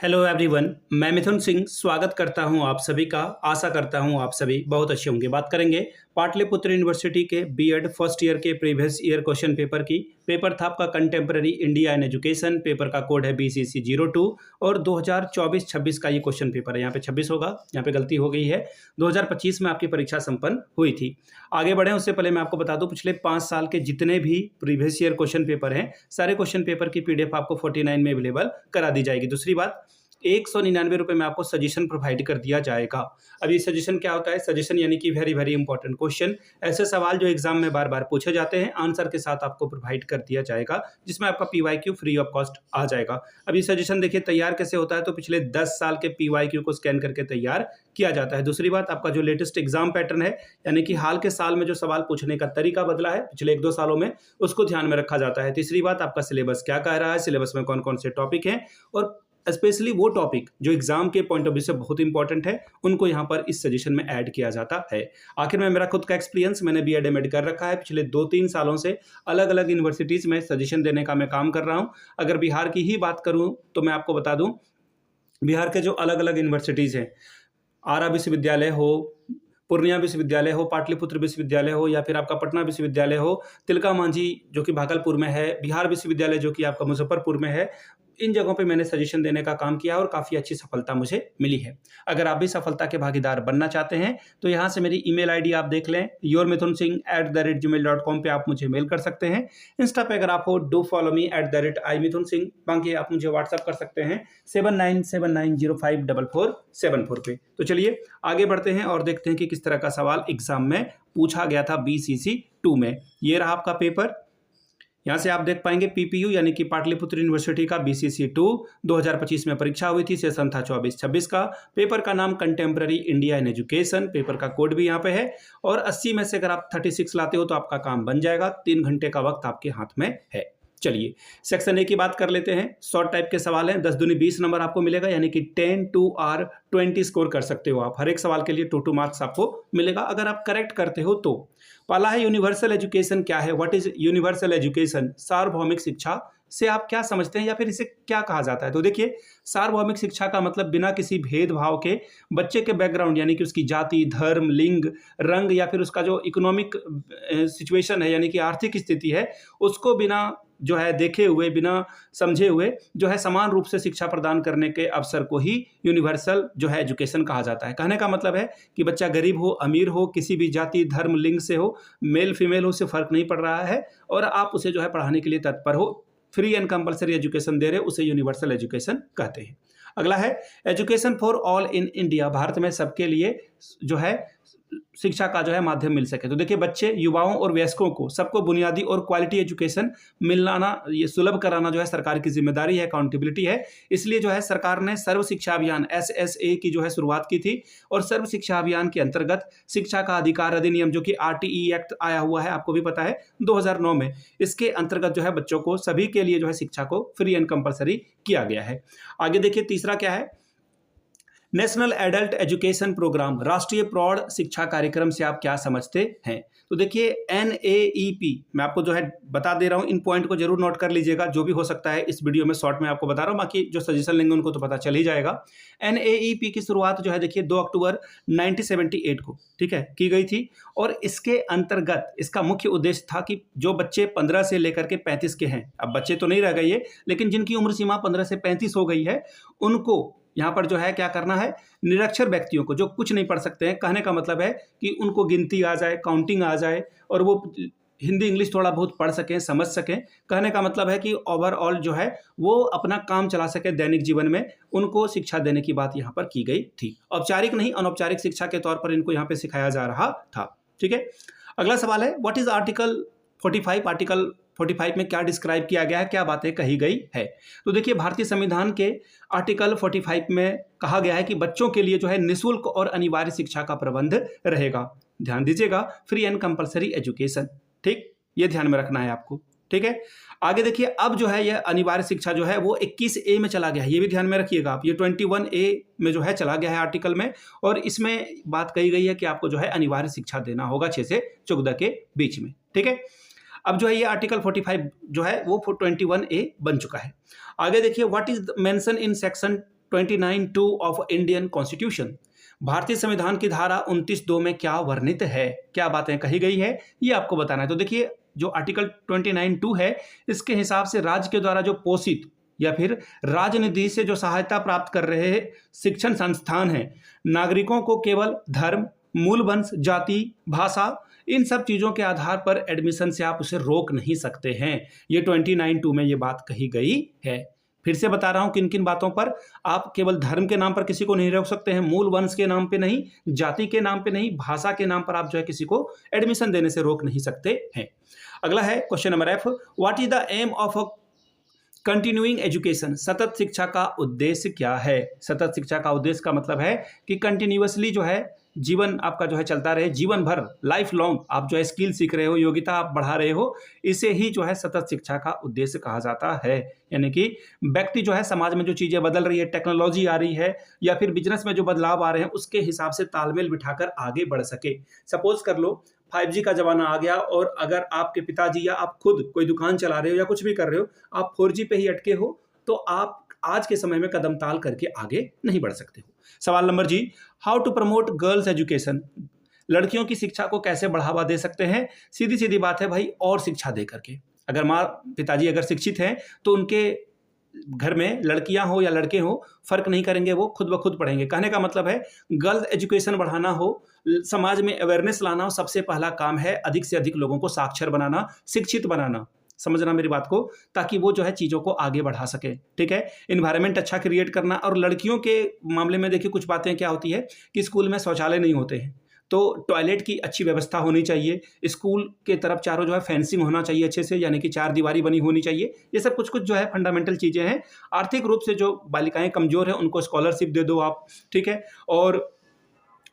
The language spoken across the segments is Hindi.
हेलो एवरीवन, मैं मिथुन सिंह स्वागत करता हूं आप सभी का। आशा करता हूं आप सभी बहुत अच्छे होंगे। बात करेंगे पाटलिपुत्र यूनिवर्सिटी के बीएड फर्स्ट ईयर के प्रीवियस ईयर क्वेश्चन पेपर की। पेपर था आपका contemporary India in education. Paper का कोड है BCC02 और 2024-26 का ये क्वेश्चन पेपर है। यहाँ पे 26 होगा, यहाँ पे गलती हो गई है। 2025 में आपकी परीक्षा संपन्न हुई थी। आगे बढ़े उससे पहले मैं आपको बता दूं, पिछले 5 साल के जितने भी प्रीवियस ईयर क्वेश्चन पेपर हैं, सारे क्वेश्चन पेपर की PDF आपको 49 में अवेलेबल करा दी जाएगी। दूसरी बात, 199 रुपये में आपको सजेशन प्रोवाइड कर दिया जाएगा। अब ये सजेशन क्या होता है? सजेशन यानी कि वेरी वेरी इंपॉर्टेंट क्वेश्चन, ऐसे सवाल जो एग्जाम में बार बार पूछे जाते हैं, आंसर के साथ आपको प्रोवाइड कर दिया जाएगा, जिसमें आपका PYQ फ्री ऑफ कॉस्ट आ जाएगा। अब ये सजेशन देखिए तैयार कैसे होता है, तो पिछले 10 साल के PYQ को स्कैन करके तैयार किया जाता है। दूसरी बात, आपका जो लेटेस्ट एग्जाम पैटर्न है, यानी कि हाल के साल में जो सवाल पूछने का तरीका बदला है पिछले 1-2 सालों में, उसको ध्यान में रखा जाता है। तीसरी बात, आपका सिलेबस क्या कह रहा है, सिलेबस में कौन कौन से टॉपिक हैं, और स्पेशली वो टॉपिक जो एग्जाम के पॉइंट ऑफ व्यू से बहुत इंपॉर्टेंट है, उनको यहाँ पर इस सजेशन में ऐड किया जाता है। आखिर में मेरा खुद का एक्सपीरियंस, मैंने BEd MAd कर रखा है। पिछले 2-3 सालों से अलग अलग यूनिवर्सिटीज़ में सजेशन देने का मैं काम कर रहा हूँ। अगर बिहार की ही बात करूँ तो मैं आपको बता दूँ, बिहार के जो अलग अलग यूनिवर्सिटीज़ हैं, आरा विश्वविद्यालय हो, पूर्णिया विश्वविद्यालय हो, पाटलिपुत्र विश्वविद्यालय हो, या फिर आपका पटना विश्वविद्यालय हो, तिलका मांझी जो कि भागलपुर में है, बिहार विश्वविद्यालय जो कि आपका मुजफ्फरपुर में है, इन जगहों पे मैंने सजेशन देने का काम किया और काफ़ी अच्छी सफलता मुझे मिली है। अगर आप भी सफलता के भागीदार बनना चाहते हैं तो यहाँ से मेरी ईमेल ID आप देख लें, yourmithunsingh@gmail.com पे आप मुझे मेल कर सकते हैं। इंस्टा पे अगर आप हो, डू फॉलो मी @imithunsingh। बाकी आप मुझे व्हाट्सअप कर सकते हैं 7979054474 पे। तो चलिए आगे बढ़ते हैं और देखते हैं कि किस तरह का सवाल एग्जाम में पूछा गया था BCC2 में। ये रहा आपका पेपर। यहाँ से आप देख पाएंगे PPU यानी कि पाटलिपुत्र यूनिवर्सिटी का BCC2 2025 में परीक्षा हुई थी। सेशन था 24-26 का। पेपर का नाम contemporary India in education. Paper का कोड भी यहाँ पे है और 80 में से अगर आप 36 लाते हो तो आपका काम बन जाएगा। 3 घंटे का वक्त आपके हाथ में है। चलिए सेक्शन A की बात कर लेते हैं। शॉर्ट टाइप के सवाल हैं। 10 दूनी 20 नंबर आपको मिलेगा, यानी कि 10 2 R 20 स्कोर कर सकते हो आप। हर एक सवाल के लिए 2 मार्क्स आपको मिलेगा अगर आप करेक्ट करते हो तो। पहला है यूनिवर्सल एजुकेशन क्या है, व्हाट इज यूनिवर्सल एजुकेशन। सार्वभौमिक शिक्षा से आप क्या समझते हैं या फिर इसे क्या कहा जाता है? तो देखिए, सार्वभौमिक शिक्षा का मतलब बिना किसी भेदभाव के बच्चे के बैकग्राउंड, यानी कि उसकी जाति, धर्म, लिंग, रंग या फिर उसका जो इकोनॉमिक सिचुएशन है, यानी कि आर्थिक स्थिति है, उसको बिना जो है देखे हुए, बिना समझे हुए जो है समान रूप से शिक्षा प्रदान करने के अवसर को ही यूनिवर्सल जो है एजुकेशन कहा जाता है। कहने का मतलब है कि बच्चा गरीब हो, अमीर हो, किसी भी जाति, धर्म, लिंग से हो, मेल फीमेल हो, उससे फर्क नहीं पड़ रहा है और आप उसे जो है पढ़ाने के लिए तत्पर हो, फ्री एंड कंपलसरी एजुकेशन दे रहे, उसे यूनिवर्सल एजुकेशन कहते हैं। अगला है education for all in India. Bharat में सबके लिए जो है शिक्षा का जो है माध्यम मिल सके। तो देखिए, बच्चे, युवाओं और वयस्कों को सबको बुनियादी और क्वालिटी एजुकेशन मिलाना, ये सुलभ कराना जो है सरकार की जिम्मेदारी है, अकाउंटेबिलिटी है। इसलिए जो है सरकार ने सर्व शिक्षा अभियान SSA की जो है शुरुआत की थी और सर्व शिक्षा अभियान के अंतर्गत शिक्षा का अधिकार अधिनियम जो कि RTE एक्ट आया हुआ है, आपको भी पता है, 2009 में, इसके अंतर्गत जो है बच्चों को, सभी के लिए जो है शिक्षा को फ्री एंड कंपलसरी किया गया है। आगे देखिए, तीसरा क्या है, नेशनल एडल्ट एजुकेशन प्रोग्राम, राष्ट्रीय प्रौढ़ शिक्षा कार्यक्रम से आप क्या समझते हैं? तो देखिए, NAEP मैं आपको जो है बता दे रहा हूं, इन पॉइंट को जरूर नोट कर लीजिएगा। जो भी हो सकता है इस वीडियो में शॉर्ट में आपको बता रहा हूं, बाकी जो सजेशन लेंगे उनको तो पता चल ही जाएगा। NAEP की शुरुआत जो है देखिए 2 अक्टूबर 1978 को, ठीक है, की गई थी और इसके अंतर्गत इसका मुख्य उद्देश्य था कि जो बच्चे 15 से लेकर के 35 के हैं, अब बच्चे तो नहीं रह गए ये, लेकिन जिनकी उम्र सीमा 15 से 35 हो गई है, उनको यहाँ पर जो है क्या करना है, निरक्षर व्यक्तियों को, जो कुछ नहीं पढ़ सकते हैं, कहने का मतलब है कि उनको गिनती आ जाए, काउंटिंग आ जाए और वो हिंदी इंग्लिश थोड़ा बहुत पढ़ सकें, समझ सकें। कहने का मतलब है कि ओवरऑल जो है वो अपना काम चला सके दैनिक जीवन में, उनको शिक्षा देने की बात यहाँ पर की गई थी। औपचारिक नहीं, अनौपचारिक शिक्षा के तौर पर इनको यहाँ पे सिखाया जा रहा था। ठीक है, अगला सवाल है, व्हाट इज आर्टिकल 45। आर्टिकल 45 में क्या डिस्क्राइब किया गया है, क्या बातें कही गई है? तो देखिए, भारतीय संविधान के आर्टिकल 45 में कहा गया है कि बच्चों के लिए जो है निःशुल्क और अनिवार्य शिक्षा का प्रबंध रहेगा। ध्यान दीजिएगा, फ्री एंड कंपलसरी एजुकेशन, ठीक, ये ध्यान में रखना है आपको। ठीक है, आगे देखिए, अब जो है यह अनिवार्य शिक्षा जो है वो 21A में चला गया है, ये भी ध्यान में रखिएगा आप। ये 21A में जो है चला गया है आर्टिकल में, और इसमें बात कही गई है कि आपको जो है अनिवार्य शिक्षा देना होगा 6 से 14 के बीच में। ठीक है, अब जो है ये आर्टिकल 45 जो है वो 21A बन चुका है। आगे देखिए, what is mention in section 29(2) of Indian constitution. भारतीय संविधान की धारा 29(2) में क्या वर्णित है, क्या बातें कही गई है, ये आपको बताना है। तो देखिए, जो आर्टिकल 29(2) है, इसके हिसाब से राज्य के द्वारा जो पोषित या फिर राजनिधि से जो सहायता प्राप्त कर रहे शिक्षण संस्थान हैं, नागरिकों को केवल धर्म, मूल वंश, जाति, भाषा, इन सब चीज़ों के आधार पर एडमिशन से आप उसे रोक नहीं सकते हैं। ये 29(2) में ये बात कही गई है। फिर से बता रहा हूं किन किन बातों पर आप केवल धर्म के नाम पर किसी को नहीं रोक सकते हैं, मूल वंश के नाम पे नहीं, जाति के नाम पे नहीं, भाषा के नाम पर आप जो है किसी को एडमिशन देने से रोक नहीं सकते हैं। अगला है question number F, what is the aim of a continuing education. सतत शिक्षा का उद्देश्य क्या है। सतत शिक्षा का उद्देश्य का मतलब है कि कंटिन्यूअसली जो है जीवन आपका जो है चलता रहे, जीवन भर, लाइफ लॉन्ग आप जो है स्किल सीख रहे हो, योग्यता आप बढ़ा रहे हो, इसे ही जो है सतत शिक्षा का उद्देश्य कहा जाता है। यानी कि व्यक्ति जो है समाज में जो चीज़ें बदल रही है, टेक्नोलॉजी आ रही है या फिर बिजनेस में जो बदलाव आ रहे हैं, उसके हिसाब से तालमेल बिठाकर आगे बढ़ सके। सपोज कर लो 5G का जमाना आ गया और अगर आपके पिताजी या आप खुद कोई दुकान चला रहे हो या कुछ भी कर रहे हो, आप 4G पे ही अटके हो, तो आप आज के समय में कदम ताल करके आगे नहीं बढ़ सकते हो। सवाल number G, how to promote girls education. लड़कियों की शिक्षा को कैसे बढ़ावा दे सकते हैं। सीधी सीधी बात है भाई, और शिक्षा दे करके। अगर माँ पिताजी अगर शिक्षित हैं तो उनके घर में लड़कियां हो या लड़के हो फर्क नहीं करेंगे, वो खुद ब खुद पढ़ेंगे। कहने का मतलब है गर्ल्स एजुकेशन बढ़ाना हो, समाज में अवेयरनेस लाना हो, सबसे पहला काम है अधिक से अधिक लोगों को साक्षर बनाना, शिक्षित बनाना। समझना मेरी बात को, ताकि वो जो है चीज़ों को आगे बढ़ा सके। ठीक है, इन्वायरमेंट अच्छा क्रिएट करना। और लड़कियों के मामले में देखिए कुछ बातें क्या होती है कि स्कूल में शौचालय नहीं होते हैं, तो टॉयलेट की अच्छी व्यवस्था होनी चाहिए। स्कूल के तरफ चारों जो है फेंसिंग होना चाहिए अच्छे से, यानी कि 4 दीवारी बनी होनी चाहिए। ये सब कुछ कुछ जो है फंडामेंटल चीज़ें हैं। आर्थिक रूप से जो बालिकाएं कमज़ोर हैं उनको स्कॉलरशिप दे दो आप। ठीक है, और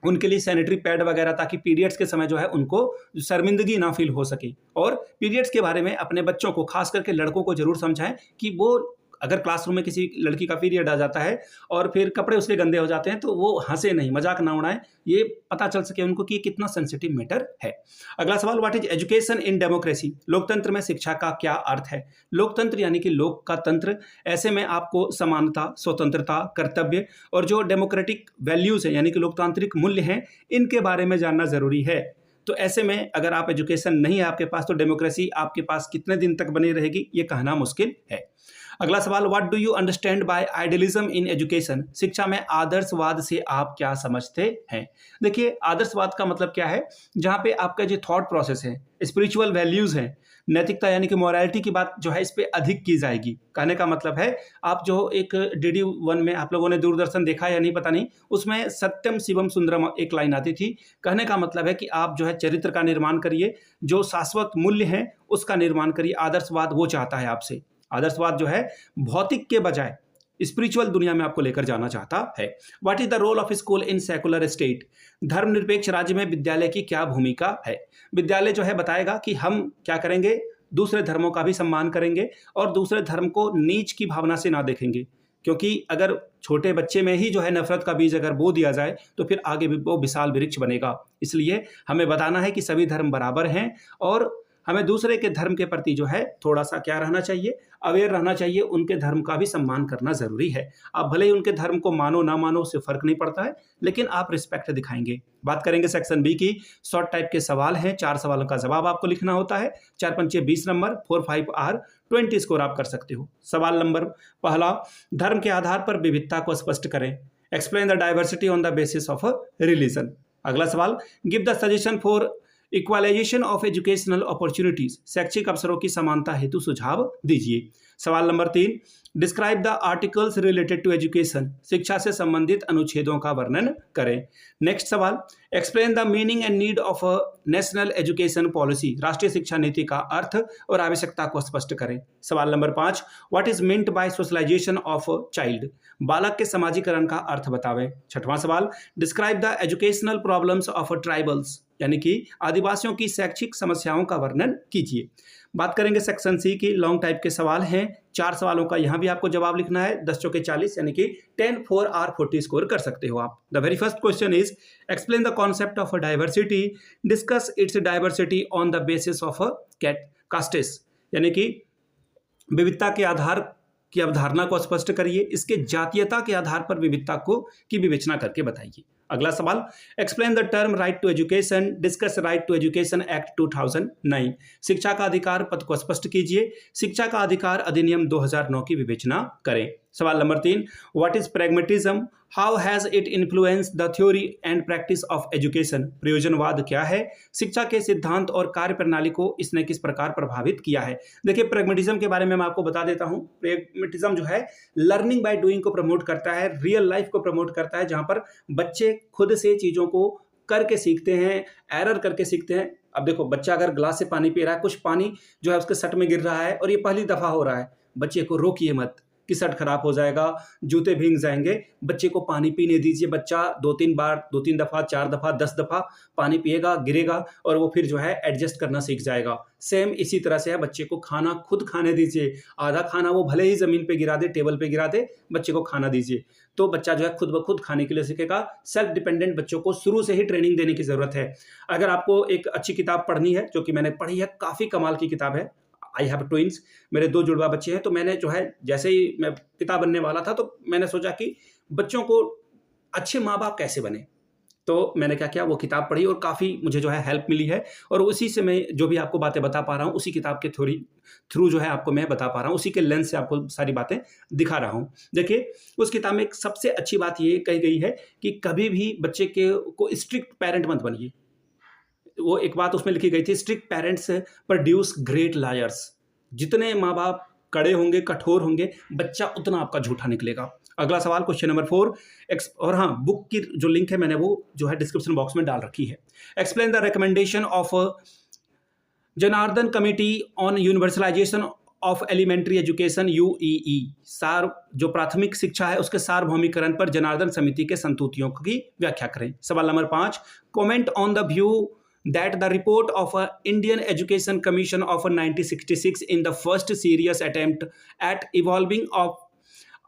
उनके लिए सैनिटरी पैड वगैरह, ताकि पीरियड्स के समय जो है उनको शर्मिंदगी ना फील हो सके। और पीरियड्स के बारे में अपने बच्चों को, खास करके लड़कों को ज़रूर समझाएं कि वो अगर क्लासरूम में किसी लड़की का पीरियड आ जाता है और फिर कपड़े उसके गंदे हो जाते हैं तो वो हंसे नहीं, मजाक ना उड़ाएं, ये पता चल सके उनको कि कितना सेंसिटिव मैटर है। अगला सवाल, what is education in democracy. लोकतंत्र में शिक्षा का क्या अर्थ है। लोकतंत्र यानी कि लोक का तंत्र, ऐसे में आपको समानता, स्वतंत्रता, कर्तव्य और जो डेमोक्रेटिक वैल्यूज हैं यानी कि लोकतांत्रिक मूल्य हैं, इनके बारे में जानना जरूरी है। तो ऐसे में अगर आप एजुकेशन नहीं है आपके पास, तो डेमोक्रेसी आपके पास कितने दिन तक बनी रहेगी ये कहना मुश्किल है। अगला सवाल, what do you understand by idealism in education. शिक्षा में आदर्शवाद से आप क्या समझते हैं। देखिए, आदर्शवाद का मतलब क्या है, जहाँ पे आपका जो थॉट प्रोसेस है, स्पिरिचुअल वैल्यूज हैं, नैतिकता यानी कि मोरालिटी की बात जो है इस पे अधिक की जाएगी। कहने का मतलब है, आप जो एक DD1 में आप लोगों ने दूरदर्शन देखा या नहीं पता नहीं, उसमें सत्यम शिवम सुंदरम एक लाइन आती थी। कहने का मतलब है कि आप जो है चरित्र का निर्माण करिए, जो शाश्वत मूल्य हैं उसका निर्माण करिए। आदर्शवाद वो चाहता है आपसे। आदर्शवाद जो है भौतिक के बजाय स्पिरिचुअल दुनिया में आपको लेकर जाना चाहता है। What is the role of school in secular state. धर्मनिरपेक्ष राज्य में विद्यालय की क्या भूमिका है। विद्यालय जो है बताएगा कि हम क्या करेंगे, दूसरे धर्मों का भी सम्मान करेंगे और दूसरे धर्म को नीच की भावना से ना देखेंगे, क्योंकि अगर छोटे बच्चे में ही जो है नफरत का बीज अगर बो दिया जाए तो फिर आगे भी वो विशाल वृक्ष बनेगा। इसलिए हमें बताना है कि सभी धर्म बराबर हैं और हमें दूसरे के धर्म के प्रति जो है थोड़ा सा क्या रहना चाहिए, अवेयर रहना चाहिए। उनके धर्म का भी सम्मान करना जरूरी है। आप भले ही उनके धर्म को मानो ना मानो, उससे फर्क नहीं पड़ता है, लेकिन आप रिस्पेक्ट दिखाएंगे। बात करेंगे सेक्शन बी की। शॉर्ट टाइप के सवाल हैं, 4 सवालों का जवाब आपको लिखना होता है। 4 पंचे 20 नंबर, 4 5 आर 20 स्कोर आप कर सकते हो। सवाल नंबर पहला, धर्म के आधार पर विविधता को स्पष्ट करें। Explain the diversity on the basis of religion. अगला सवाल, give the suggestion for equalization of educational opportunities. शैक्षिक अवसरों की समानता हेतु सुझाव दीजिए। सवाल नंबर 3, describe the articles related to education. शिक्षा से संबंधित अनुच्छेदों का वर्णन करें। नेक्स्ट सवाल, explain the meaning and need of a national education policy. राष्ट्रीय शिक्षा नीति का अर्थ और आवश्यकता को स्पष्ट करें। सवाल number 5, what is meant by socialisation of child. बालक के समाजीकरण का अर्थ बतावें। छठवां सवाल, describe the educational problems of tribals, यानी कि आदिवासियों की शैक्षिक समस्याओं का वर्णन कीजिए। बात करेंगे सेक्शन सी की। लॉन्ग टाइप के सवाल हैं, 4 सवालों का यहाँ भी आपको जवाब लिखना है। 10 चौके 40 यानी कि 10 4 आर 40 स्कोर कर सकते हो आप। The very first question is, explain the concept of diversity, discuss it's diversity on the basis of castes, यानी कि विविधता के आधार की अवधारणा को स्पष्ट करिए, इसके जातीयता के आधार पर विविधता की विवेचना करके बताइए। अगला सवाल, explain the term right to education, discuss right to education act 2009। शिक्षा का अधिकार पद को स्पष्ट कीजिए, शिक्षा का अधिकार अधिनियम 2009 की विवेचना करें। सवाल नंबर 3, what is pragmatism, how has it influenced the theory and practice of education. प्रयोजनवाद क्या है, शिक्षा के सिद्धांत और कार्य प्रणाली को इसने किस प्रकार प्रभावित किया है। देखिए, प्रैग्मेटिज्म के बारे में मैं आपको बता देता हूं। प्रैग्मेटिज्म जो है लर्निंग बाय डूइंग को प्रमोट करता है, रियल लाइफ को प्रमोट करता है, जहां पर बच्चे खुद से चीजों को करके सीखते हैं, एरर करके सीखते हैं। अब देखो, बच्चा अगर ग्लास से पानी पी रहा है, कुछ पानी जो है उसके सट में गिर रहा है और ये पहली दफा हो रहा है, बच्चे को रोकिए मत कि शर्ट खराब हो जाएगा, जूते भीग जाएंगे। बच्चे को पानी पीने दीजिए। बच्चा 2-3 बार, 2-3 दफ़ा, 4 दफ़ा, 10 दफ़ा पानी पिएगा, गिरेगा और वो फिर जो है एडजस्ट करना सीख जाएगा। सेम इसी तरह से है, बच्चे को खाना खुद खाने दीजिए। आधा खाना वो भले ही ज़मीन पे गिरा दे, टेबल पे गिरा दे, बच्चे को खाना दीजिए, तो बच्चा जो है खुद ब खुद खाने के लिए सीखेगा। सेल्फ डिपेंडेंट बच्चों को शुरू से ही ट्रेनिंग देने की ज़रूरत है। अगर आपको एक अच्छी किताब पढ़नी है, जो कि मैंने पढ़ी है, काफ़ी कमाल की किताब है, आई हैव ट्विंस, मेरे 2 जुड़वा बच्चे हैं, तो मैंने जो है जैसे ही मैं पिता बनने वाला था तो मैंने सोचा कि बच्चों को अच्छे माँ बाप कैसे बने। तो मैंने क्या किया, वो किताब पढ़ी और काफ़ी मुझे जो है हेल्प मिली है, और उसी से मैं जो भी आपको बातें बता पा रहा हूँ, उसी किताब के थ्रू जो है आपको मैं बता पा रहा हूँ, उसी के लेंस से आपको सारी बातें दिखा रहा हूँ। देखिए, उस किताब में एक सबसे अच्छी बात ये कही गई है कि कभी भी बच्चे को स्ट्रिक्ट पेरेंट मत बनिए। वो एक बात उसमें लिखी गई थी, strict parents produce great lawyers. जितने माँ बाप कड़े होंगे, कठोर होंगे, बच्चा उतना आपका झूठा निकलेगा। अगला सवाल, क्वेश्चन नंबर 4, और हाँ, बुक की जो लिंक है मैंने वो जो है डिस्क्रिप्शन बॉक्स में डाल रखी है। Explain the recommendation of Janardhan committee on universalization of elementary education, UEE. सार जो प्राथमिक शिक्षा है उसके सार्वभौमिकरण पर जनार्दन समिति के संतुतियों की व्याख्या करें। सवाल number 5, comment on the view that the report of a Indian Education Commission of 1966 in the first serious attempt at evolving of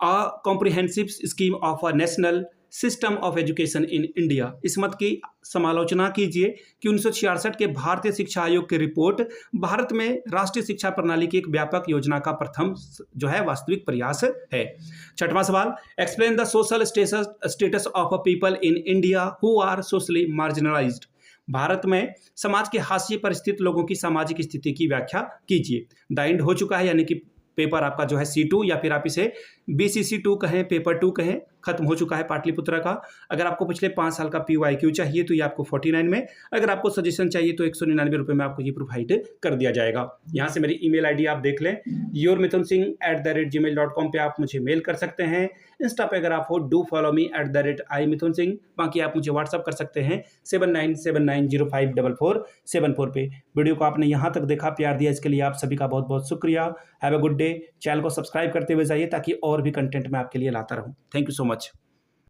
a comprehensive scheme of a national system of education in India। इस मत की समालोचना कीजिए कि 1966 के भारतीय शिक्षा आयोग की रिपोर्ट भारत में राष्ट्रीय शिक्षा प्रणाली की एक व्यापक योजना का प्रथम जो है वास्तविक प्रयास है। 6वां सवाल, explain the social status of people in India who are socially marginalised. भारत में समाज के हाशिए पर स्थित लोगों की सामाजिक स्थिति की व्याख्या कीजिए। द एंड हो चुका है, यानी कि पेपर आपका जो है C2 या फिर आप इसे BCC2 कहें, पेपर 2 कहें, खत्म हो चुका है पाटलिपुत्रा का। अगर आपको पिछले 5 साल का PYQ चाहिए तो ये आपको 49 में, अगर आपको सजेशन चाहिए तो 199 रुपये में आपको ये प्रोवाइड कर दिया जाएगा। यहाँ से मेरी ईमेल आईडी आप देख लें, yourmithunsingh@gmail.com पे आप मुझे मेल कर सकते हैं। इंस्टा पे अगर आप हो, डू फॉलो मी @imithunsingh। बाकी आप मुझे व्हाट्सअप कर सकते हैं 7979054474 पे। वीडियो को आपने यहाँ तक देखा, प्यार दिया, इसके लिए आप सभी का बहुत बहुत शुक्रिया। Have a good day. Channel को सब्सक्राइब करते हुए जाइए ताकि और भी कंटेंट मैं आपके लिए लाता रहूँ। Thank you so much.